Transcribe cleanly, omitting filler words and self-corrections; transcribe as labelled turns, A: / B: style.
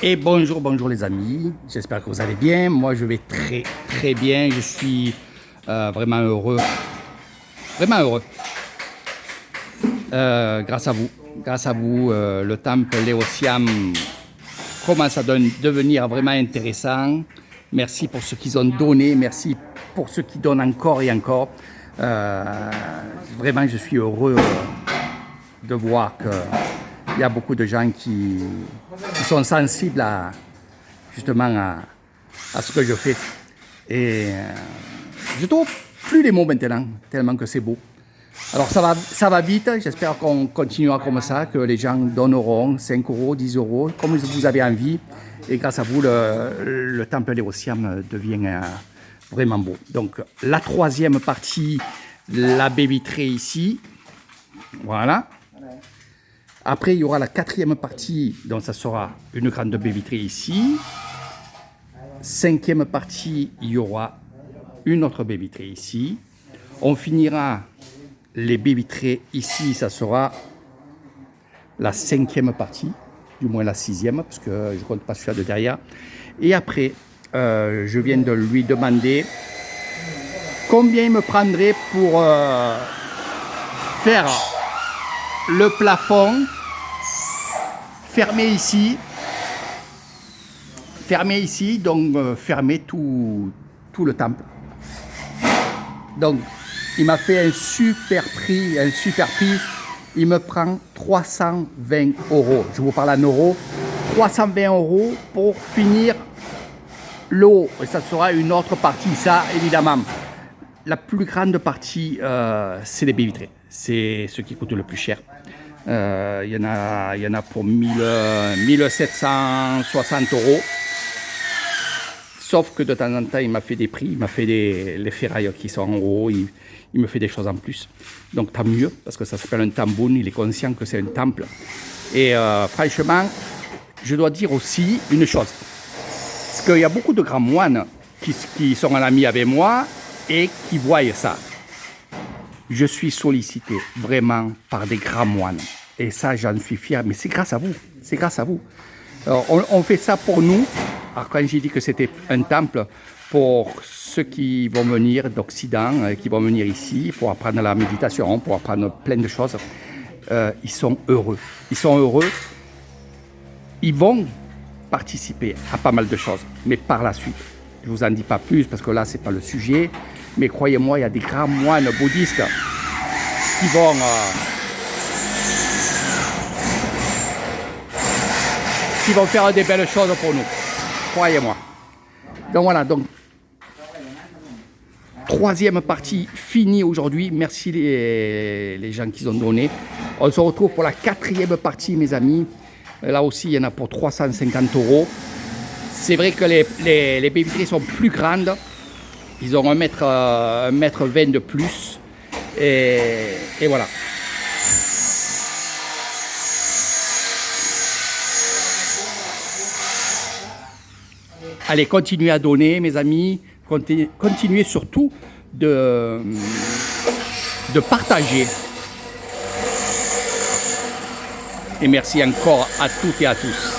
A: Et bonjour, bonjour les amis, j'espère que vous allez bien. Moi je vais très bien, je suis vraiment heureux, grâce à vous, le temple Léo-Siam commence à devenir vraiment intéressant. Merci pour ceux qui ont donné, merci pour ceux qui donnent encore et encore. Vraiment je suis heureux de voir qu'il y a beaucoup de gens qui sont sensibles justement à ce que je fais. Et je trouve plus les mots maintenant, tellement que c'est beau. Alors ça va vite, j'espère qu'on continuera comme ça, que les gens donneront 5 euros, 10 euros, comme vous avez envie. Et grâce à vous, le temple Léo-Siam devient vraiment beau. Donc la troisième partie, la baie vitrée ici. Voilà. Après, il y aura la quatrième partie, donc ça sera une grande baie vitrée ici. Cinquième partie, il y aura une autre baie vitrée ici. On finira les baies vitrées ici, ça sera la cinquième partie, du moins la sixième, parce que je ne compte pas celui-là de derrière. Et après, je viens de lui demander combien il me prendrait pour faire le plafond fermé ici, donc fermer tout le temple. Donc il m'a fait un super prix, il me prend 320 euros, je vous parle en euros, 320 euros pour finir le haut, et ça sera une autre partie, ça évidemment. La plus grande partie, c'est les baies vitrées, c'est ce qui coûte le plus cher. Il y en a pour 1760 euros. Sauf que de temps en temps, il m'a fait des prix, il m'a fait les ferrailles qui sont en haut, il me fait des choses en plus. Donc tant mieux, parce que ça s'appelle un tamboun, il est conscient que c'est un temple. Et franchement, je dois dire aussi une chose. Parce qu'il y a beaucoup de grands moines qui sont en ami avec moi et qui voient ça. Je suis sollicité vraiment par des grands moines. Et ça, j'en suis fier. Mais c'est grâce à vous. C'est grâce à vous. Alors, on fait ça pour nous. Alors, quand j'ai dit que c'était un temple, pour ceux qui vont venir d'Occident, qui vont venir ici pour apprendre la méditation, pour apprendre plein de choses, ils sont heureux. Ils sont heureux. Ils vont participer à pas mal de choses. Mais par la suite, je ne vous en dis pas plus parce que là, ce n'est pas le sujet. Mais croyez-moi, il y a des grands moines bouddhistes qui vont faire des belles choses pour nous. Croyez-moi. Donc voilà, donc troisième partie finie aujourd'hui. Merci les gens qui ont donné. On se retrouve pour la quatrième partie, mes amis. Là aussi, il y en a pour 350 euros. C'est vrai que les baies vitrées sont plus grandes. Ils ont 1 mètre 20 de plus. Et voilà. Allez, continuez à donner, mes amis. Continuez surtout de partager. Et merci encore à toutes et à tous.